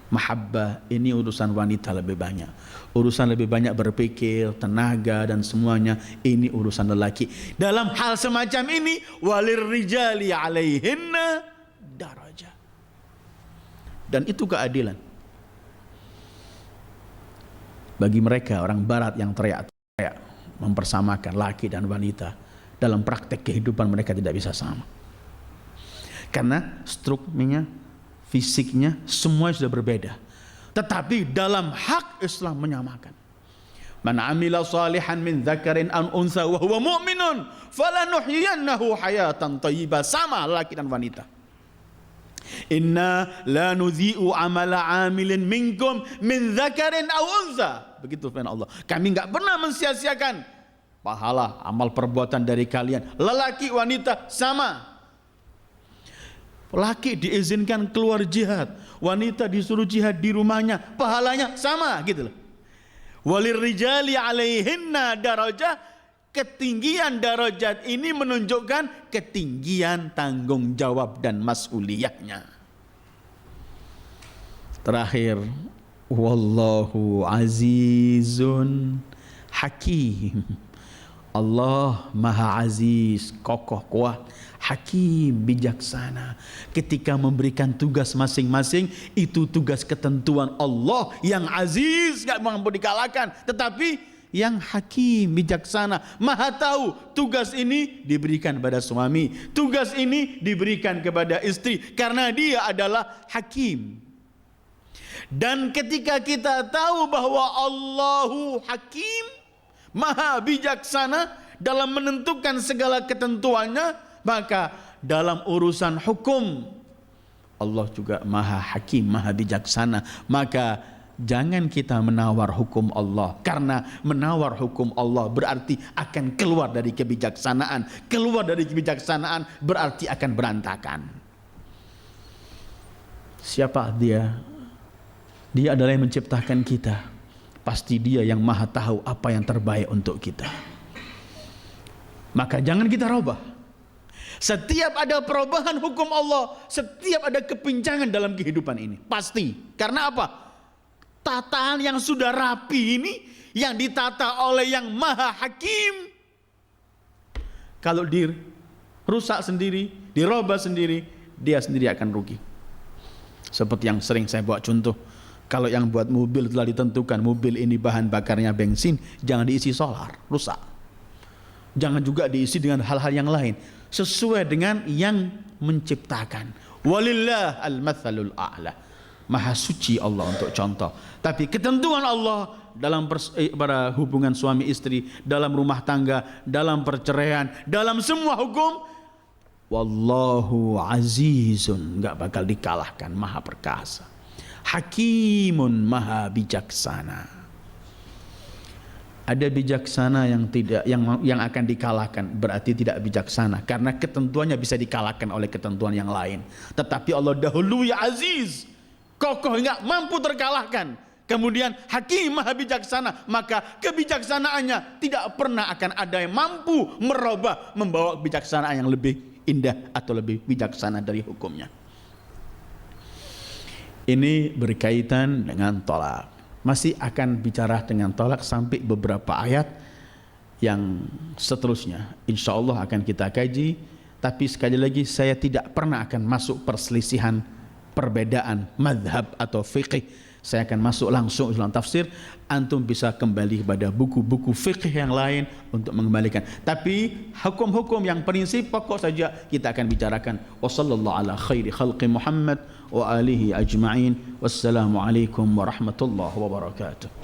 mahabbah, ini urusan wanita lebih banyak. Urusan lebih banyak berpikir, tenaga dan semuanya, ini urusan lelaki. Dalam hal semacam ini, walir rijali alaihinna darajah. Dan itu keadilan. Bagi mereka orang barat yang teriak-teriak mempersamakan laki dan wanita, dalam praktek kehidupan mereka tidak bisa sama. Karena strukturnya, fisiknya, semua sudah berbeda. Tetapi dalam hak Islam menyamakan. Man amila salihan min dzakarin an unsa wa huwa mu'minun falanuhyiyannahu hayatan thayyibah. Sama laki dan wanita. Inna la nudhi'u amala amilin minkum min dzakarin aw unsa. Begitu firman Allah. Kami enggak pernah mensia-siakan pahala amal perbuatan dari kalian, lelaki wanita sama. Laki diizinkan keluar jihad, wanita disuruh jihad di rumahnya, pahalanya sama gitu loh. Walir rijali alaihinna darajah, ketinggian darajat ini menunjukkan ketinggian tanggung jawab dan mas'uliyahnya. Terakhir, wallahu azizun hakim. Allah Maha Aziz, kokoh kuat, hakim, bijaksana. Ketika memberikan tugas masing-masing, itu tugas ketentuan Allah yang aziz, gak mampu dikalahkan. Tetapi yang hakim, bijaksana, maha tahu. Tugas ini diberikan kepada suami, tugas ini diberikan kepada istri, karena dia adalah hakim. Dan ketika kita tahu bahwa Allahu hakim, maha bijaksana dalam menentukan segala ketentuannya, maka dalam urusan hukum Allah juga maha hakim, maha bijaksana. Maka jangan kita menawar hukum Allah, karena menawar hukum Allah berarti akan keluar dari kebijaksanaan. Keluar dari kebijaksanaan berarti akan berantakan. Siapa dia? Dia adalah yang menciptakan kita. Pasti dia yang maha tahu apa yang terbaik untuk kita. Maka jangan kita robah. Setiap ada perubahan hukum Allah, setiap ada kepincangan dalam kehidupan ini, pasti. Karena apa? Tataan yang sudah rapi ini, yang ditata oleh yang maha hakim, kalau dirusak sendiri, dirobah sendiri, dia sendiri akan rugi. Seperti yang sering saya buat contoh, kalau yang buat mobil telah ditentukan mobil ini bahan bakarnya bensin, jangan diisi solar, rusak. Jangan juga diisi dengan hal-hal yang lain, sesuai dengan yang menciptakan. Walillah al-mathalul a'la. Maha suci Allah untuk contoh. Tapi ketentuan Allah dalam pada hubungan suami istri, dalam rumah tangga, dalam perceraian, dalam semua hukum, wallahu azizun, enggak bakal dikalahkan, maha perkasa. Hakimun, maha bijaksana. Ada bijaksana yang tidak, yang akan dikalahkan, berarti tidak bijaksana, karena ketentuannya bisa dikalahkan oleh ketentuan yang lain. Tetapi Allah dahului aziz, kokoh, enggak mampu terkalahkan. Kemudian hakim, maha bijaksana, maka kebijaksanaannya tidak pernah akan ada yang mampu merubah, membawa kebijaksanaan yang lebih indah atau lebih bijaksana dari hukumnya. Ini berkaitan dengan tolak. Masih akan bicara dengan tolak sampai beberapa ayat yang seterusnya. Insya Allah akan kita kaji. Tapi sekali lagi, saya tidak pernah akan masuk perselisihan, perbedaan madhab atau fiqih. Saya akan masuk langsung dalam tafsir. Antum bisa kembali kepada buku-buku fiqih yang lain untuk mengembalikan. Tapi hukum-hukum yang prinsip pokok saja kita akan bicarakan. Wassallallahu ala khairi khalqi Muhammad wa alihi ajma'in. Wassalamualaikum warahmatullahi wabarakatuh.